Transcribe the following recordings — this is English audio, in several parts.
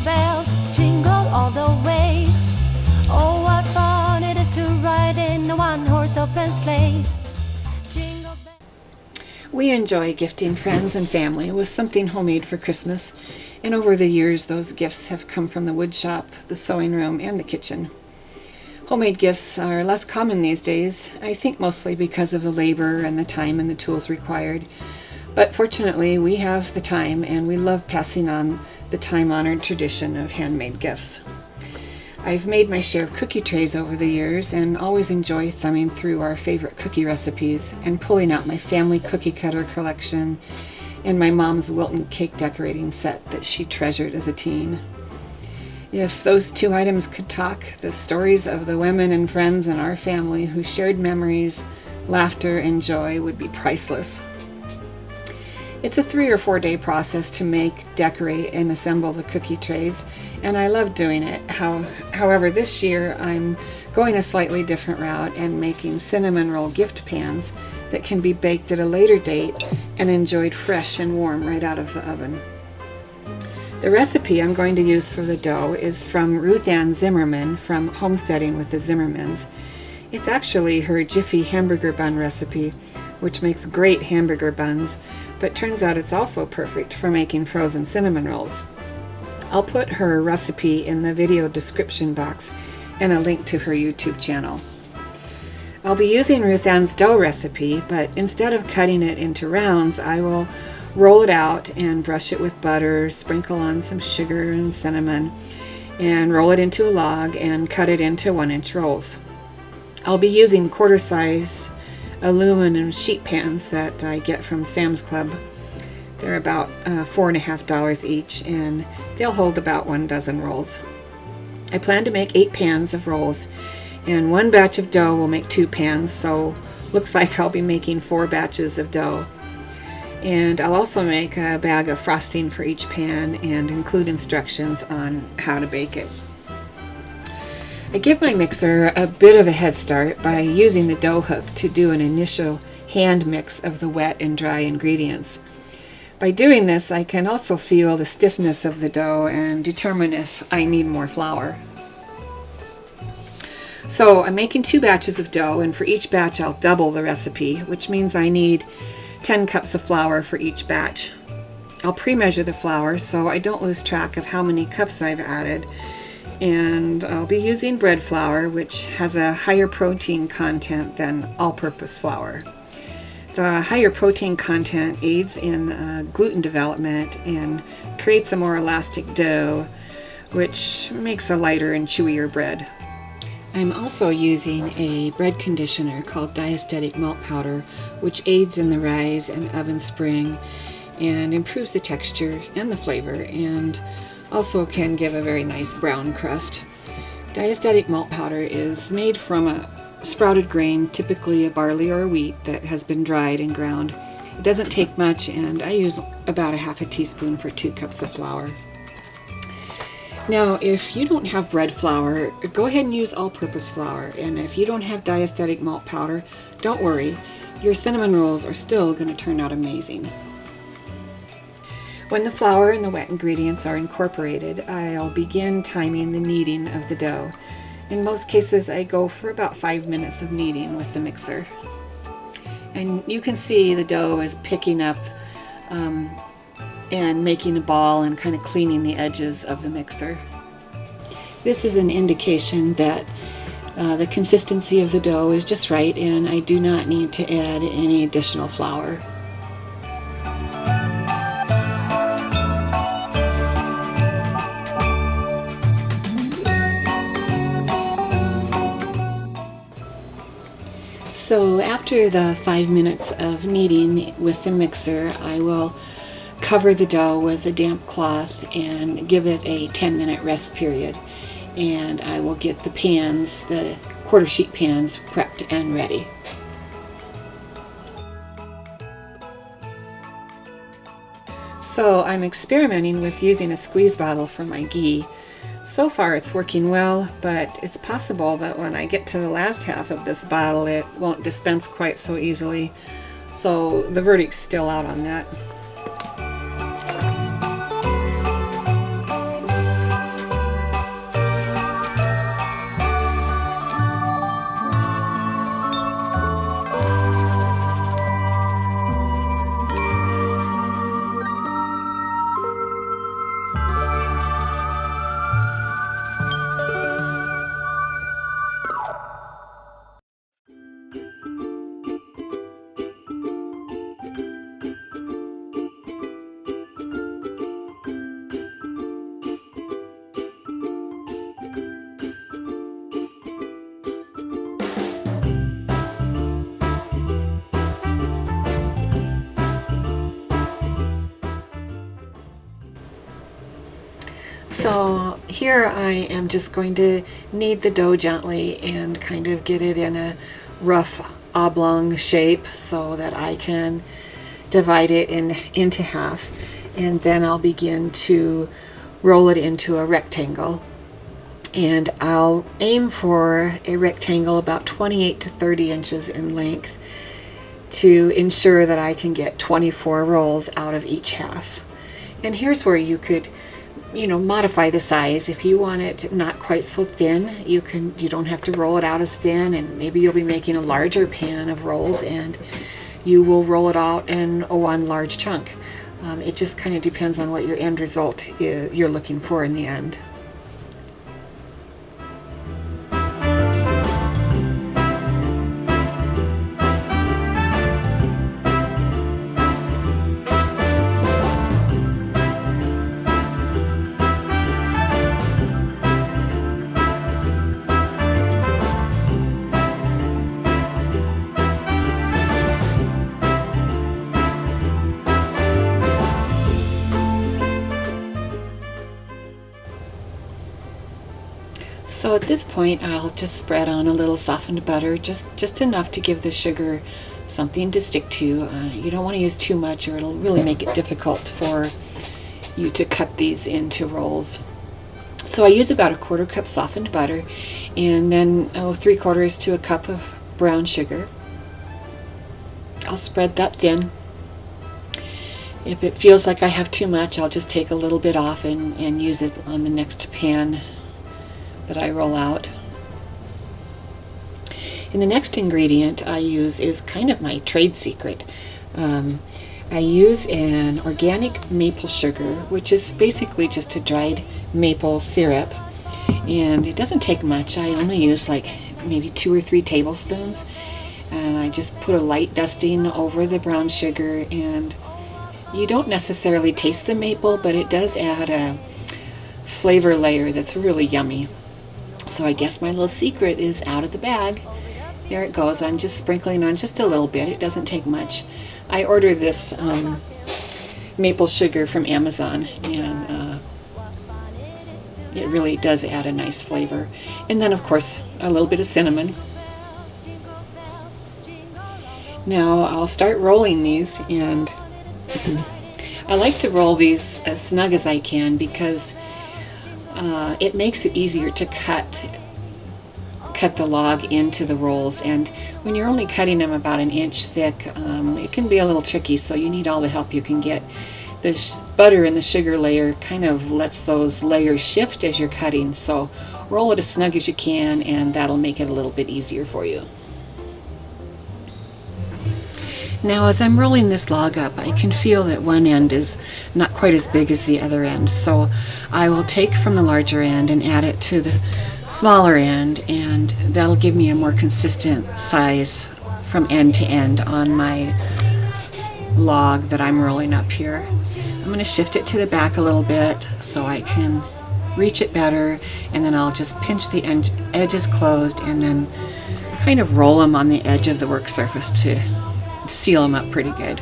bells jingle all the way. Oh, what fun it is to ride in a one-horse open sleigh. Jingle bells. We enjoy gifting friends and family with something homemade for Christmas, and over the years those gifts have come from the wood shop, the sewing room, and the kitchen. Homemade gifts are less common these days, I think mostly because of the labor and the time and the tools required. But fortunately, we have the time, and we love passing on the time-honored tradition of handmade gifts. I've made my share of cookie trays over the years and always enjoy thumbing through our favorite cookie recipes and pulling out my family cookie cutter collection and my mom's Wilton cake decorating set that she treasured as a teen. If those two items could talk, the stories of the women and friends in our family who shared memories, laughter, and joy would be priceless. It's a 3 or 4 day process to make, decorate, and assemble the cookie trays, and I love doing it. However, this year I'm going a slightly different route and making cinnamon roll gift pans that can be baked at a later date and enjoyed fresh and warm right out of the oven. The recipe I'm going to use for the dough is from Ruthann Zimmerman from Homesteading with the Zimmermans. It's actually her Jiffy hamburger bun recipe, which makes great hamburger buns, but turns out it's also perfect for making frozen cinnamon rolls. I'll put her recipe in the video description box and a link to her YouTube channel. I'll be using Ruthann's dough recipe, but instead of cutting it into rounds, I will roll it out and brush it with butter, sprinkle on some sugar and cinnamon, and roll it into a log and cut it into 1-inch rolls. I'll be using quarter-sized aluminum sheet pans that I get from Sam's Club. They're about $4.50 each, and they'll hold about 1 dozen rolls. I plan to make 8 pans of rolls, and 1 batch of dough will make 2 pans, so looks like I'll be making 4 batches of dough. And I'll also make a bag of frosting for each pan and include instructions on how to bake it. I give my mixer a bit of a head start by using the dough hook to do an initial hand mix of the wet and dry ingredients. By doing this, I can also feel the stiffness of the dough and determine if I need more flour. So I'm making 2 batches of dough, and for each batch I'll double the recipe, which means I need 10 cups of flour for each batch. I'll pre-measure the flour so I don't lose track of how many cups I've added, and I'll be using bread flour, which has a higher protein content than all-purpose flour. The higher protein content aids in gluten development and creates a more elastic dough, which makes a lighter and chewier bread. I'm also using a bread conditioner called diastatic malt powder, which aids in the rise and oven spring and improves the texture and the flavor, and also can give a very nice brown crust. Diastatic malt powder is made from a sprouted grain, typically a barley or a wheat that has been dried and ground. It doesn't take much, and I use about 1/2 teaspoon for 2 cups of flour. Now, if you don't have bread flour, go ahead and use all-purpose flour, and if you don't have diastatic malt powder, don't worry, your cinnamon rolls are still going to turn out amazing. When the flour and the wet ingredients are incorporated, I'll begin timing the kneading of the dough. In most cases, I go for about 5 minutes of kneading with the mixer. And you can see the dough is picking up and making a ball and kind of cleaning the edges of the mixer. This is an indication that the consistency of the dough is just right, and I do not need to add any additional flour. So after the 5 minutes of kneading with the mixer, I will cover the dough with a damp cloth and give it a 10-minute rest period. And I will get the pans, the quarter sheet pans, prepped and ready. So I'm experimenting with using a squeeze bottle for my ghee. So far it's working well, but it's possible that when I get to the last half of this bottle it won't dispense quite so easily. So the verdict's still out on that. So here I am just going to knead the dough gently and kind of get it in a rough oblong shape so that I can divide it into half, and then I'll begin to roll it into a rectangle. And I'll aim for a rectangle about 28 to 30 inches in length to ensure that I can get 24 rolls out of each half. And here's where you could, modify the size. If you want it not quite so thin, you don't have to roll it out as thin, and maybe you'll be making a larger pan of rolls and you will roll it out in one large chunk. It just kind of depends on what your end result you're looking for in the end. So at this point I'll just spread on a little softened butter, just enough to give the sugar something to stick to. You don't want to use too much or it'll really make it difficult for you to cut these into rolls. So I use about a 1/4 cup softened butter, and then 3/4 to a cup of brown sugar. I'll spread that thin. If it feels like I have too much, I'll just take a little bit off and use it on the next pan that I roll out. And the next ingredient I use is kind of my trade secret. I use an organic maple sugar, which is basically just a dried maple syrup, and it doesn't take much. I only use like maybe 2 or 3 tablespoons, and I just put a light dusting over the brown sugar, and you don't necessarily taste the maple, but it does add a flavor layer that's really yummy. So I guess my little secret is out of the bag. There it goes. I'm just sprinkling on just a little bit. It doesn't take much. I ordered this maple sugar from Amazon, and it really does add a nice flavor. And then of course a little bit of cinnamon. Now I'll start rolling these, and I like to roll these as snug as I can because it makes it easier to cut the log into the rolls, and when you're only cutting them about 1 inch thick, it can be a little tricky, so you need all the help you can get. The butter and the sugar layer kind of lets those layers shift as you're cutting, so roll it as snug as you can, and that'll make it a little bit easier for you. Now as I'm rolling this log up, I can feel that one end is not quite as big as the other end, so I will take from the larger end and add it to the smaller end, and that'll give me a more consistent size from end to end on my log that I'm rolling up here. I'm going to shift it to the back a little bit so I can reach it better, and then I'll just pinch the edges closed and then kind of roll them on the edge of the work surface to seal them up pretty good.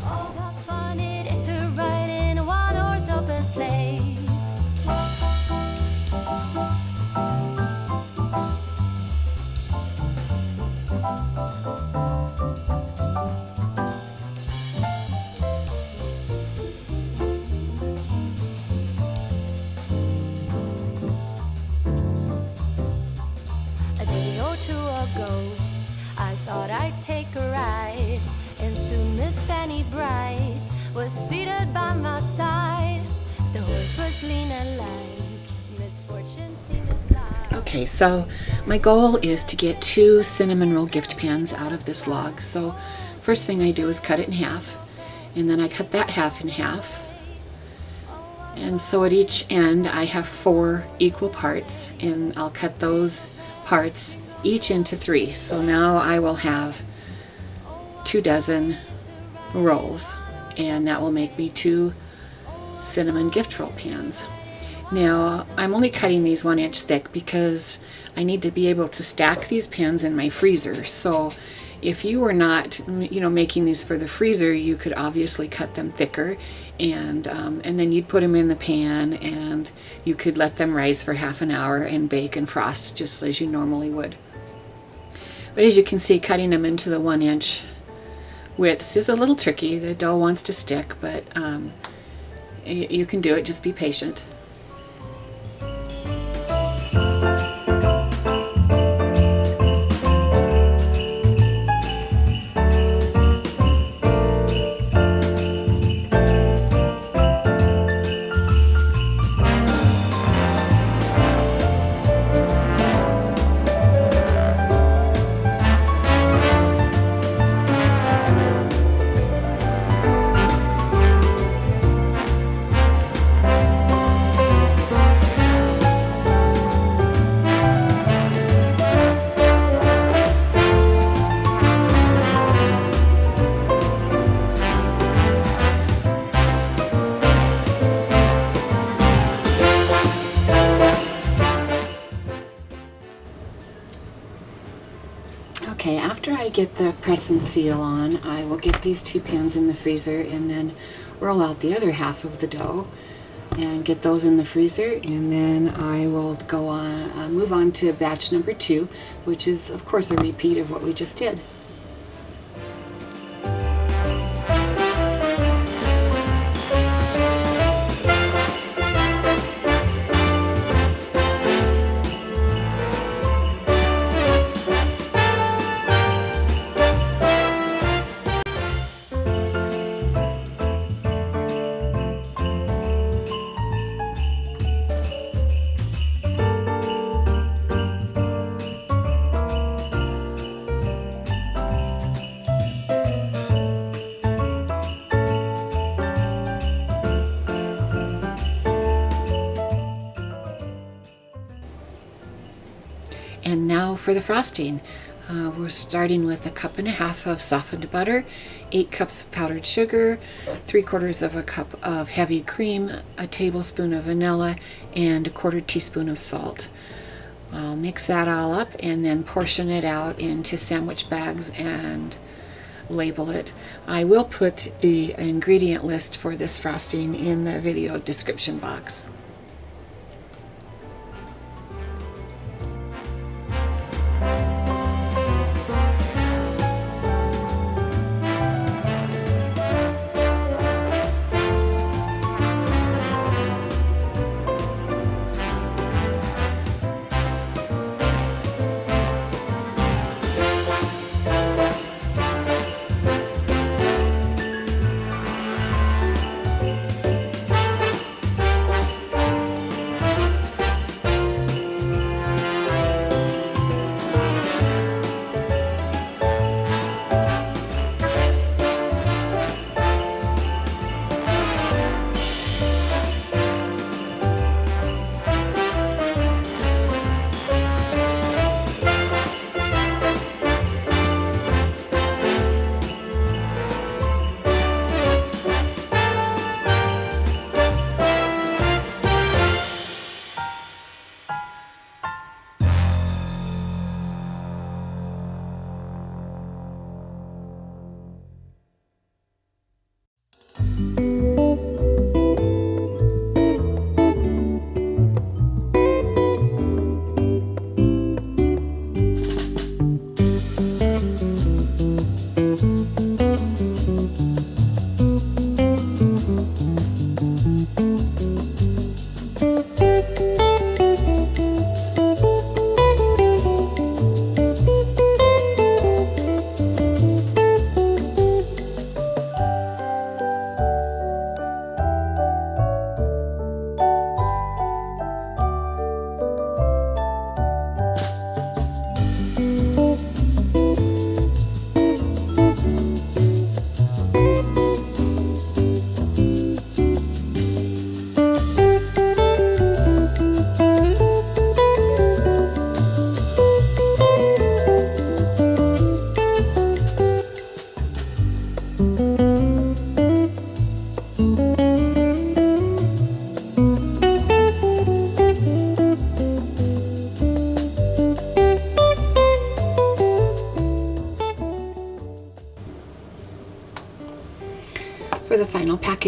Oh, what fun it is to ride in a one-horse open sleigh. A day or two ago, I thought I'd take a ride, and soon Miss Fanny Bright was seated by my side. The horse was lean and lank, misfortune seemed as light. Okay, so my goal is to get 2 cinnamon roll gift pans out of this log. So first thing I do is cut it in half, and then I cut that half in half. And so at each end I have 4 equal parts, and I'll cut those parts each into 3. So now I will have 2 dozen rolls, and that will make me 2 cinnamon gift roll pans. Now I'm only cutting these 1 inch thick because I need to be able to stack these pans in my freezer. So If you were not, making these for the freezer, you could obviously cut them thicker, and then you'd put them in the pan, and you could let them rise for half an hour and bake and frost just as you normally would. But as you can see, cutting them into the 1-inch widths is a little tricky. The dough wants to stick, but you can do it. Just be patient. Okay, after I get the press and seal on, I will get these 2 pans in the freezer and then roll out the other half of the dough and get those in the freezer, and then I will go on, move on to batch number 2, which is of course a repeat of what we just did. And now for the frosting. We're starting with 1.5 cups of softened butter, 8 cups of powdered sugar, 3/4 of a cup of heavy cream, a tablespoon of vanilla, and 1/4 teaspoon of salt. I'll mix that all up and then portion it out into sandwich bags and label it. I will put the ingredient list for this frosting in the video description box.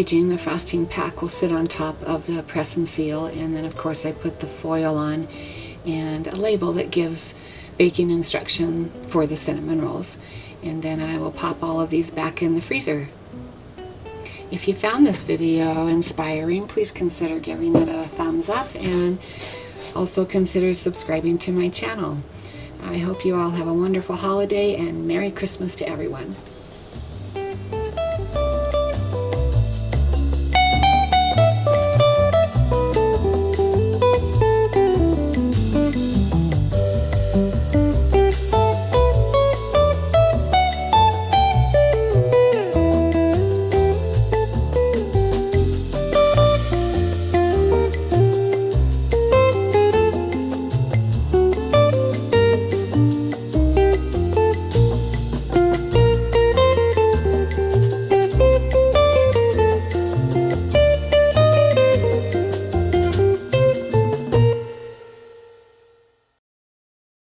packaging, the frosting pack, will sit on top of the press and seal, and then of course I put the foil on and a label that gives baking instruction for the cinnamon rolls. And then I will pop all of these back in the freezer. If you found this video inspiring, please consider giving it a thumbs up and also consider subscribing to my channel. I hope you all have a wonderful holiday and Merry Christmas to everyone.